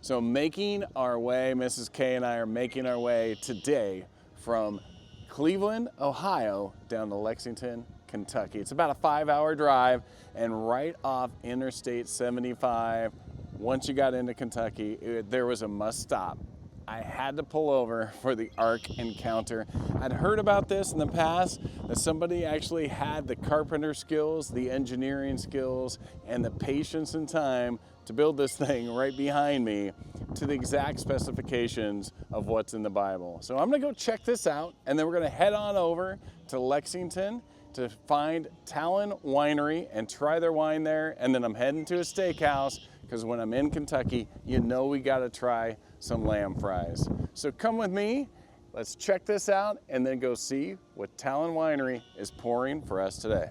So making our way, Mrs. K and I are making our way today from Cleveland, Ohio, down to Lexington, Kentucky. It's about a 5-hour drive, and right off Interstate 75, once you got into Kentucky, there was a must stop. I had to pull over for the Ark Encounter. I'd heard about this in the past, that somebody actually had the carpenter skills, the engineering skills, and the patience and time to build this thing right behind me to the exact specifications of what's in the Bible. So I'm gonna go check this out, and then we're gonna head on over to Lexington to find Talon Winery and try their wine there, and then I'm heading to a steakhouse, because when I'm in Kentucky, you know we gotta try some lamb fries. So come with me, let's check this out, and then go see what Talon Winery is pouring for us today.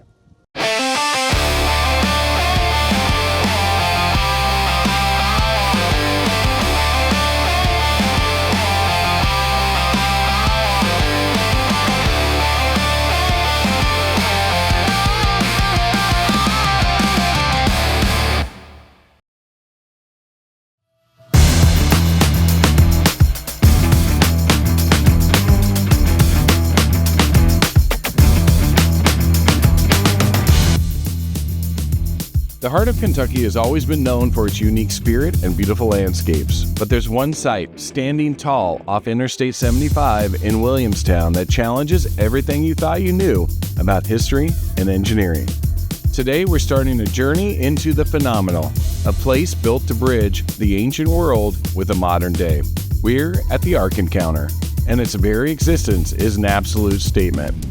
The heart of Kentucky has always been known for its unique spirit and beautiful landscapes, but there's one site standing tall off Interstate 75 in Williamstown that challenges everything you thought you knew about history and engineering. Today we're starting a journey into the phenomenal, a place built to bridge the ancient world with the modern day. We're at the Ark Encounter, and its very existence is an absolute statement.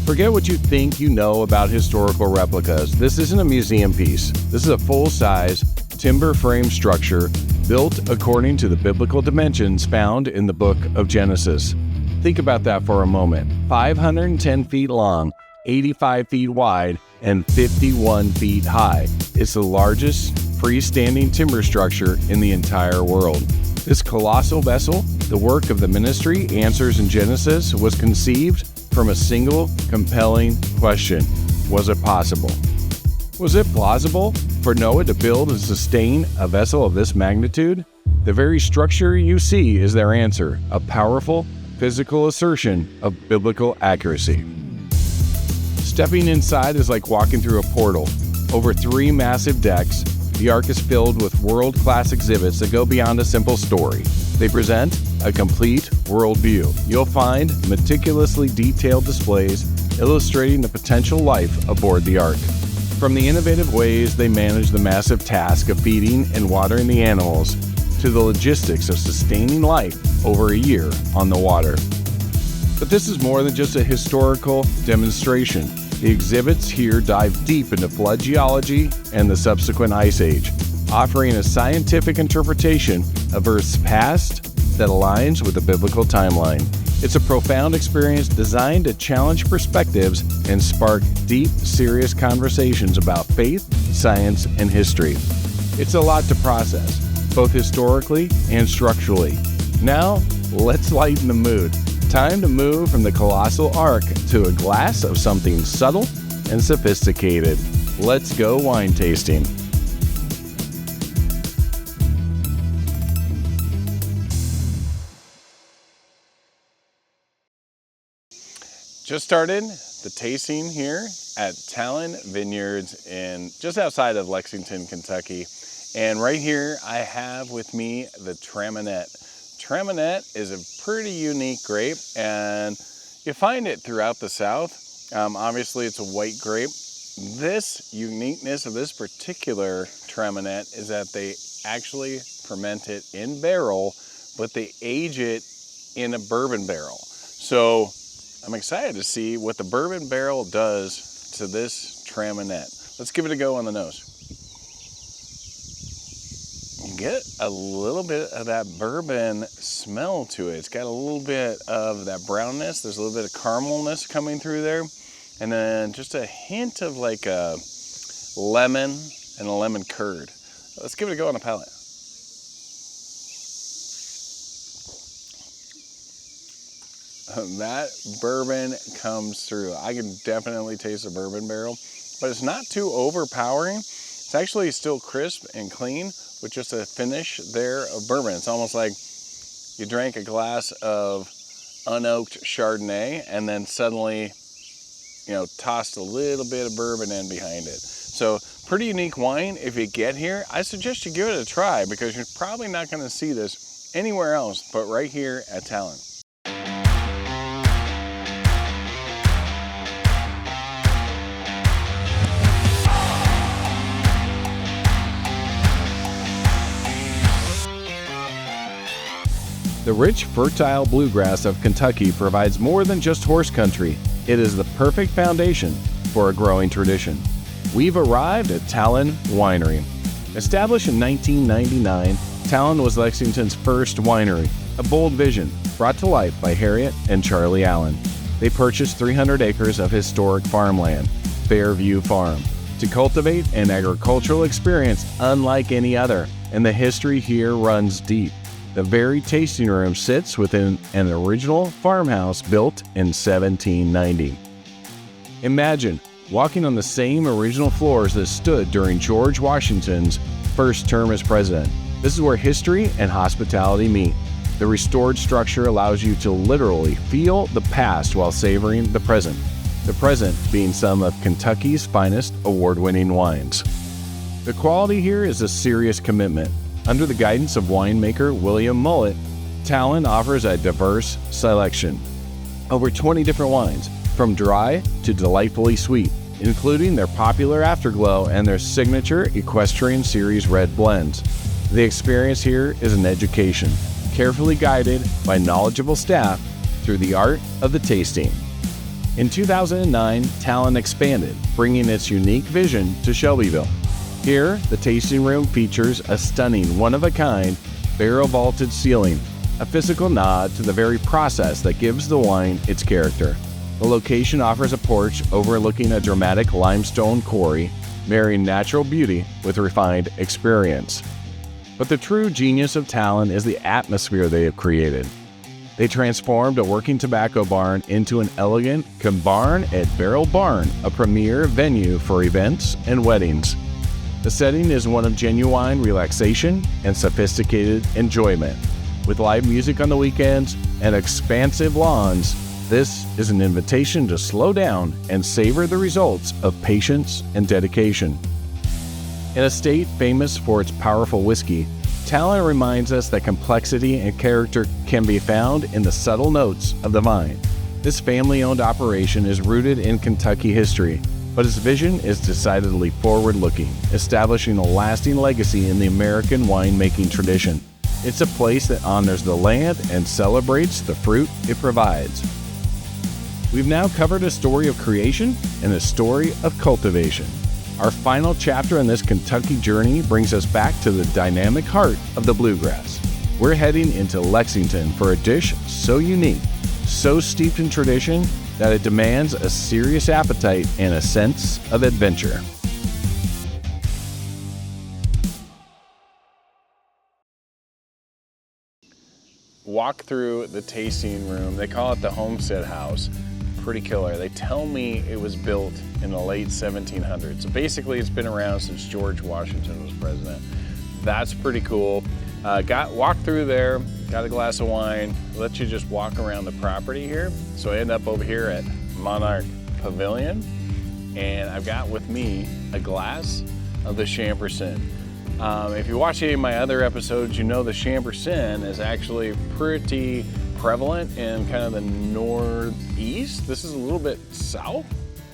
Forget what you think you know about historical replicas. This isn't a museum piece. This is a full-size, timber frame structure built according to the biblical dimensions found in the book of Genesis. Think about that for a moment. 510 feet long, 85 feet wide, and 51 feet high. It's the largest freestanding timber structure in the entire world. This colossal vessel, the work of the ministry Answers in Genesis, was conceived from a single compelling question: was it possible? Was it plausible for Noah to build and sustain a vessel of this magnitude? The very structure you see is their answer, a powerful physical assertion of biblical accuracy. Stepping inside is like walking through a portal. Over 3 massive decks, the Ark is filled with world-class exhibits that go beyond a simple story. They present a complete worldview. You'll find meticulously detailed displays illustrating the potential life aboard the Ark. From the innovative ways they manage the massive task of feeding and watering the animals, to the logistics of sustaining life over a year on the water. But this is more than just a historical demonstration. The exhibits here dive deep into flood geology and the subsequent ice age, offering a scientific interpretation of Earth's past that aligns with the biblical timeline. It's a profound experience designed to challenge perspectives and spark deep, serious conversations about faith, science, and history. It's a lot to process, both historically and structurally. Now, let's lighten the mood. Time to move from the colossal Ark to a glass of something subtle and sophisticated. Let's go wine tasting. Just started the tasting here at Talon Vineyards in just outside of Lexington, Kentucky. And right here I have with me the Traminette. Traminette is a pretty unique grape, and you find it throughout the South. Obviously it's a white grape. This uniqueness of this particular Traminette is that they actually ferment it in barrel, but they age it in a bourbon barrel. So I'm excited to see what the bourbon barrel does to this Traminette. Let's give it a go on the nose. You get a little bit of that bourbon smell to it. It's got a little bit of that brownness. There's a little bit of caramelness coming through there. And then just a hint of like a lemon and a lemon curd. Let's give it a go on the palate. That bourbon comes through. I can definitely taste the bourbon barrel, but it's not too overpowering. It's actually still crisp and clean with just a finish there of bourbon. It's almost like you drank a glass of unoaked Chardonnay and then suddenly, tossed a little bit of bourbon in behind it. So pretty unique wine. If you get here, I suggest you give it a try because you're probably not going to see this anywhere else but right here at Talon. The rich, fertile bluegrass of Kentucky provides more than just horse country. It is the perfect foundation for a growing tradition. We've arrived at Talon Winery. Established in 1999, Talon was Lexington's first winery, a bold vision brought to life by Harriet and Charlie Allen. They purchased 300 acres of historic farmland, Fairview Farm, to cultivate an agricultural experience unlike any other, and the history here runs deep. The very tasting room sits within an original farmhouse built in 1790. Imagine walking on the same original floors that stood during George Washington's first term as president. This is where history and hospitality meet. The restored structure allows you to literally feel the past while savoring the present being some of Kentucky's finest award-winning wines. The quality here is a serious commitment. Under the guidance of winemaker William Mullet, Talon offers a diverse selection. Over 20 different wines, from dry to delightfully sweet, including their popular Afterglow and their signature Equestrian Series red blends. The experience here is an education, carefully guided by knowledgeable staff through the art of the tasting. In 2009, Talon expanded, bringing its unique vision to Shelbyville. Here, the tasting room features a stunning, one-of-a-kind, barrel-vaulted ceiling, a physical nod to the very process that gives the wine its character. The location offers a porch overlooking a dramatic limestone quarry, marrying natural beauty with refined experience. But the true genius of Talon is the atmosphere they have created. They transformed a working tobacco barn into an elegant Barn et Barrel Barn, a premier venue for events and weddings. The setting is one of genuine relaxation and sophisticated enjoyment. With live music on the weekends and expansive lawns, this is an invitation to slow down and savor the results of patience and dedication. In a state famous for its powerful whiskey, Talon reminds us that complexity and character can be found in the subtle notes of the vine. This family-owned operation is rooted in Kentucky history, but its vision is decidedly forward-looking, establishing a lasting legacy in the American winemaking tradition. It's a place that honors the land and celebrates the fruit it provides. We've now covered a story of creation and a story of cultivation. Our final chapter in this Kentucky journey brings us back to the dynamic heart of the bluegrass. We're heading into Lexington for a dish so unique, so steeped in tradition, that it demands a serious appetite and a sense of adventure. Walk through the tasting room. They call it the Homestead House. Pretty killer. They tell me it was built in the late 1700s. So basically it's been around since George Washington was president. That's pretty cool. Walked through there, got a glass of wine, let you just walk around the property here. So I end up over here at Monarch Pavilion, and I've got with me a glass of the Chambourcin. If you watch any of my other episodes, you know the Chambourcin is actually pretty prevalent in kind of the northeast. This is a little bit south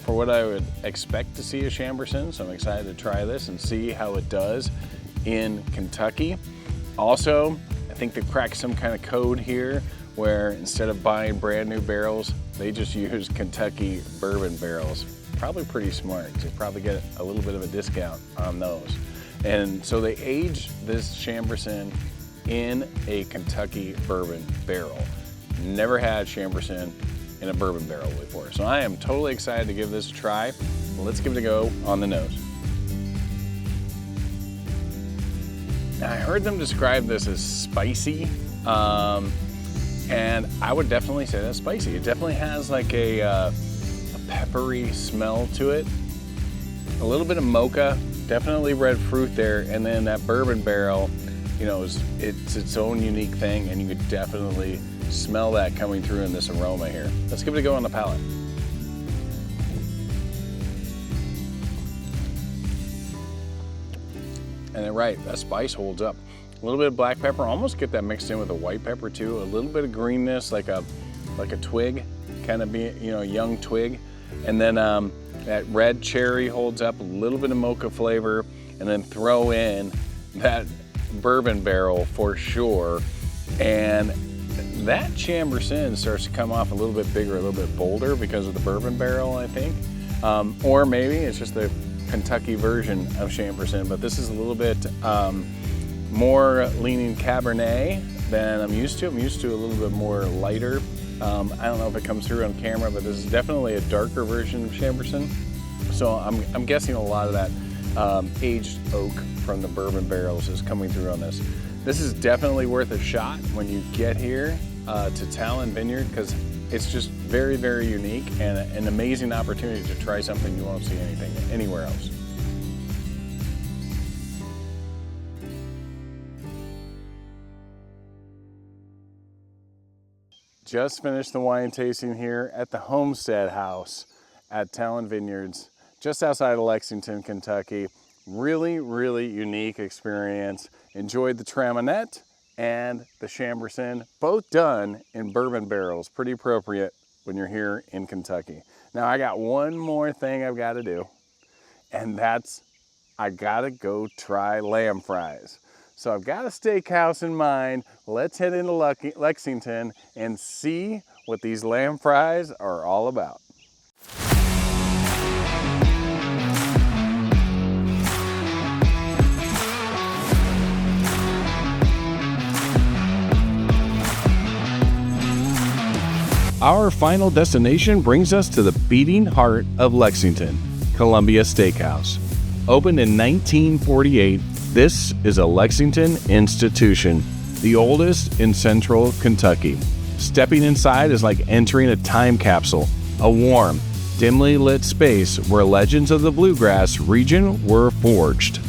for what I would expect to see a Chambourcin, so I'm excited to try this and see how it does in Kentucky. Also, I think they've cracked some kind of code here where instead of buying brand new barrels, they just use Kentucky bourbon barrels. Probably pretty smart. You probably get a little bit of a discount on those. And so they aged this Chambourcin in a Kentucky bourbon barrel. Never had Chambourcin in a bourbon barrel before. So I am totally excited to give this a try. Let's give it a go on the nose. Now I heard them describe this as spicy, and I would definitely say that's spicy. It definitely has like a peppery smell to it. A little bit of mocha definitely red fruit there, and then that bourbon barrel, you know, it's its own unique thing, and you could definitely smell that coming through in this aroma here. Let's give it a go on the palate. And then right, that spice holds up. A little bit of black pepper, almost get that mixed in with a white pepper too. A little bit of greenness, like a twig, kind of be, you know, a young twig. And then that red cherry holds up, a little bit of mocha flavor, and then throw in that bourbon barrel for sure. And that Chambourcin starts to come off a little bit bigger, a little bit bolder because of the bourbon barrel, I think. Or maybe it's just the Kentucky version of Chambourcin, but this is a little bit more leaning Cabernet than I'm used to. I'm used to a little bit more lighter. I don't know if it comes through on camera, but this is definitely a darker version of Chambourcin. So I'm guessing a lot of that aged oak from the bourbon barrels is coming through on this. This is definitely worth a shot when you get here to Talon Vineyard, because it's just very, very unique and an amazing opportunity to try something you won't see anywhere else. Just finished the wine tasting here at the Homestead House at Talon Vineyards, just outside of Lexington, Kentucky. Really, really unique experience. Enjoyed the Traminette and the Chambourcin, both done in bourbon barrels. Pretty appropriate when you're here in Kentucky. Now I got one more thing I've got to do, and that's I gotta go try lamb fries. So I've got a steakhouse in mind. Let's head into Lexington and see what these lamb fries are all about. Our final destination brings us to the beating heart of Lexington, Columbia Steakhouse. Opened in 1948, this is a Lexington institution, the oldest in central Kentucky. Stepping inside is like entering a time capsule, a warm, dimly lit space where legends of the bluegrass region were forged.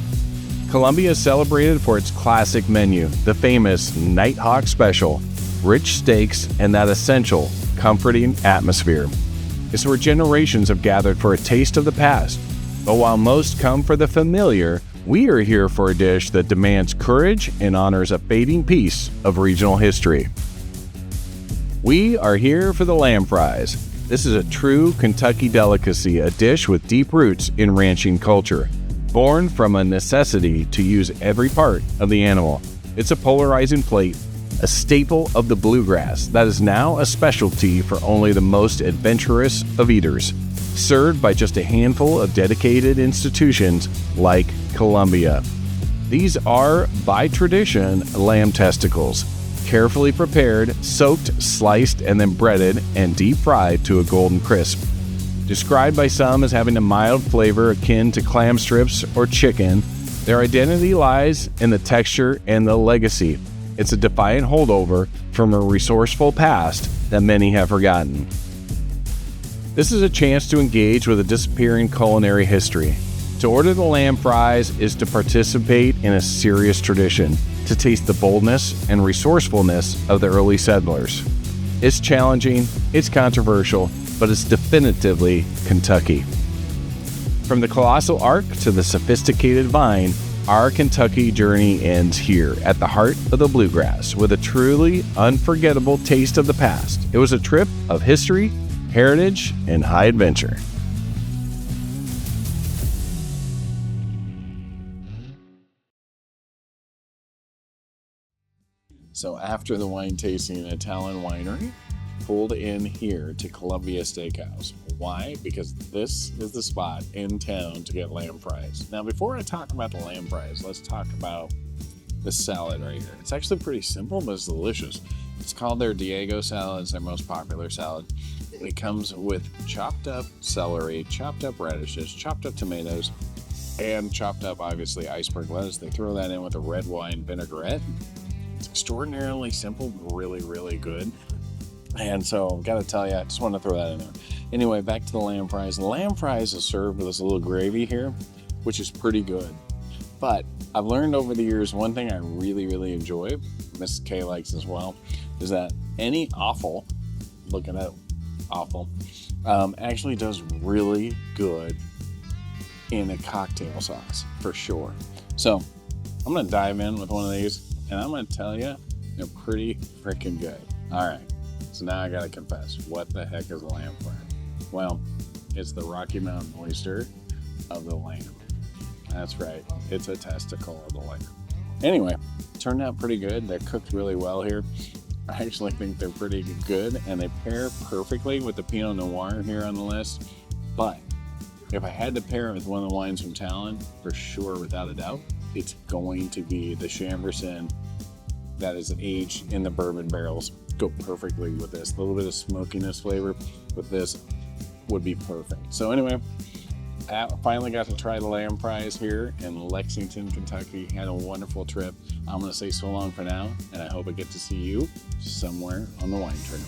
Columbia is celebrated for its classic menu, the famous Nighthawk Special, rich steaks, and that essential, comforting atmosphere. It's where generations have gathered for a taste of the past. But while most come for the familiar, we are here for a dish that demands courage and honors a fading piece of regional history. We are here for the lamb fries. This is a true Kentucky delicacy, a dish with deep roots in ranching culture, born from a necessity to use every part of the animal. It's a polarizing plate, a staple of the bluegrass that is now a specialty for only the most adventurous of eaters, served by just a handful of dedicated institutions like Columbia. These are, by tradition, lamb testicles, carefully prepared, soaked, sliced, and then breaded and deep fried to a golden crisp. Described by some as having a mild flavor akin to clam strips or chicken, their identity lies in the texture and the legacy. It's a defiant holdover from a resourceful past that many have forgotten. This is a chance to engage with a disappearing culinary history. To order the lamb fries is to participate in a serious tradition, to taste the boldness and resourcefulness of the early settlers. It's challenging, it's controversial, but it's definitively Kentucky. From the colossal Ark to the sophisticated vine, our Kentucky journey ends here at the heart of the bluegrass with a truly unforgettable taste of the past. It was a trip of history, heritage, and high adventure. So after the wine tasting at Talon Winery, pulled in here to Columbia Steakhouse. Why? Because this is the spot in town to get lamb fries. Now, before I talk about the lamb fries, let's talk about the salad right here. It's actually pretty simple, but it's delicious. It's called their Diego salad. It's their most popular salad. It comes with chopped up celery, chopped up radishes, chopped up tomatoes, and chopped up, obviously, iceberg lettuce. They throw that in with a red wine vinaigrette. It's extraordinarily simple, but really, really good. And so, gotta tell you, I just want to throw that in there. Anyway, back to the lamb fries. The lamb fries is served with this little gravy here. which is pretty good. But I've learned over the years, one thing I really, really enjoy, Mrs. K likes as well, is that any offal, looking at offal, actually does really good in a cocktail sauce, for sure. So I'm going to dive in with one of these, and I'm going to tell you, they're pretty freaking good. All right, so now I got to confess, what the heck is lamb fry? Well, it's the Rocky Mountain oyster of the lamb. That's right, it's a testicle of the lamb. Anyway, turned out pretty good. They're cooked really well here. I actually think they're pretty good, and they pair perfectly with the Pinot Noir here on the list. But if I had to pair it with one of the wines from Talon, for sure, without a doubt, it's going to be the Chambourcin that is aged in the bourbon barrels. Go perfectly with this. A little bit of smokiness flavor with this would be perfect. So anyway, I finally got to try the lamb fries here in Lexington, Kentucky. Had a wonderful trip. I'm going to say so long for now, and I hope I get to see you somewhere on the wine trail.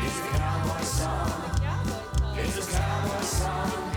It's a cowboy song. It's a cowboy song.